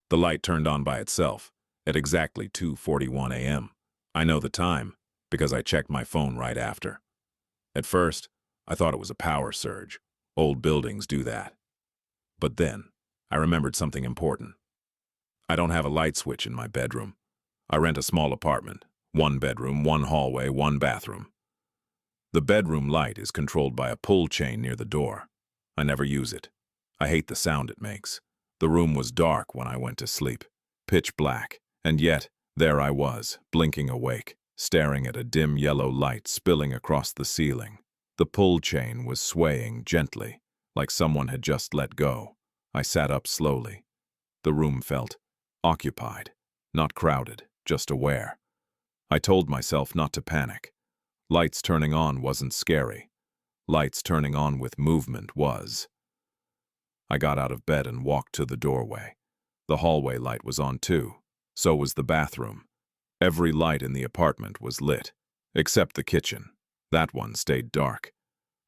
The light turned on by itself at exactly 2:41 a.m. I know the time because I checked my phone right after. At first, I thought it was a power surge. Old buildings do that. But then, I remembered something important. I don't have a light switch in my bedroom. I rent a small apartment. One bedroom, one hallway, one bathroom. The bedroom light is controlled by a pull chain near the door. I never use it. I hate the sound it makes. The room was dark when I went to sleep, pitch black, and yet there I was, blinking awake, staring at a dim yellow light spilling across the ceiling. The pull chain was swaying gently, like someone had just let go. I sat up slowly. The room felt occupied, not crowded, just aware. I told myself not to panic. Lights turning on wasn't scary. Lights turning on with movement was. I got out of bed and walked to the doorway. The hallway light was on too. So was the bathroom. Every light in the apartment was lit, except the kitchen. That one stayed dark.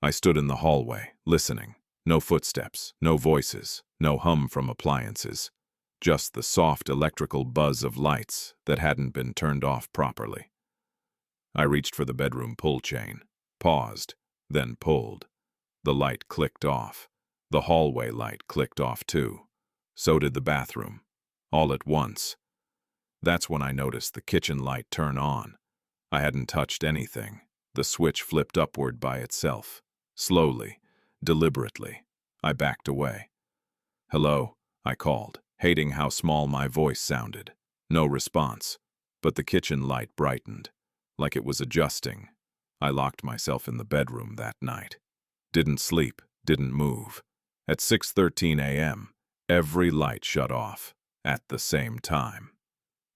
I stood in the hallway, listening. No footsteps, no voices, no hum from appliances. Just the soft electrical buzz of lights that hadn't been turned off properly. I reached for the bedroom pull chain, paused, then pulled. The light clicked off. The hallway light clicked off too. So did the bathroom, all at once. That's when I noticed the kitchen light turn on. I hadn't touched anything. The switch flipped upward by itself. Slowly, deliberately, I backed away. "Hello," I called, hating how small my voice sounded. No response, but the kitchen light brightened, like it was adjusting. I locked myself in the bedroom that night. Didn't sleep, didn't move. At 6:13 a.m., every light shut off, at the same time.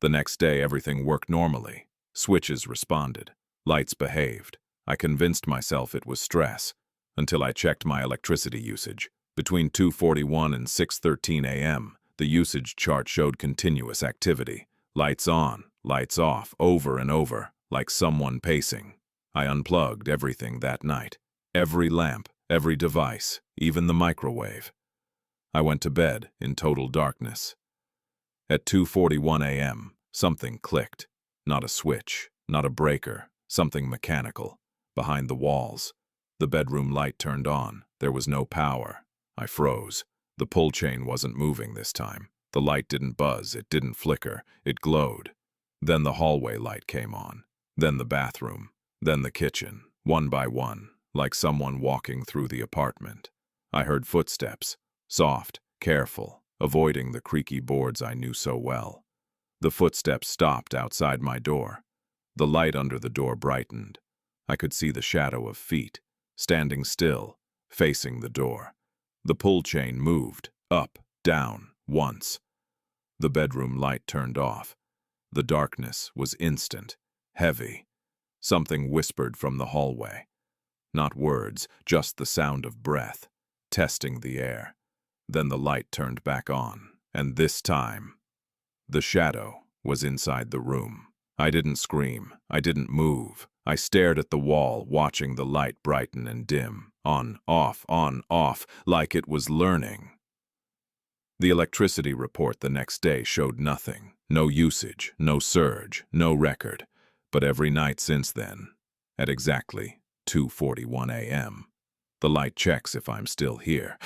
The next day, everything worked normally. Switches responded. Lights behaved. I convinced myself it was stress, until I checked my electricity usage. Between 2:41 and 6:13 a.m., the usage chart showed continuous activity. Lights on, lights off, over and over, like someone pacing. I unplugged everything that night. Every lamp, every device, even the microwave. I went to bed in total darkness. At 2:41 a.m., something clicked. Not a switch, not a breaker, something mechanical. Behind the walls, the bedroom light turned on. There was no power. I froze. The pull chain wasn't moving this time. The light didn't buzz, it didn't flicker, it glowed. Then the hallway light came on. Then the bathroom. Then the kitchen, one by one, like someone walking through the apartment. I heard footsteps, soft, careful, avoiding the creaky boards I knew so well. The footsteps stopped outside my door. The light under the door brightened. I could see the shadow of feet, standing still, facing the door. The pull chain moved, up, down, once. The bedroom light turned off. The darkness was instant, heavy. Something whispered from the hallway. Not words, just the sound of breath, testing the air. Then the light turned back on, and this time, the shadow was inside the room. I didn't scream. I didn't move. I stared at the wall, watching the light brighten and dim, on, off, like it was learning. The electricity report the next day showed nothing. No usage, no surge, no record. But every night since then, at exactly 2:41 a.m., the light checks if I'm still here.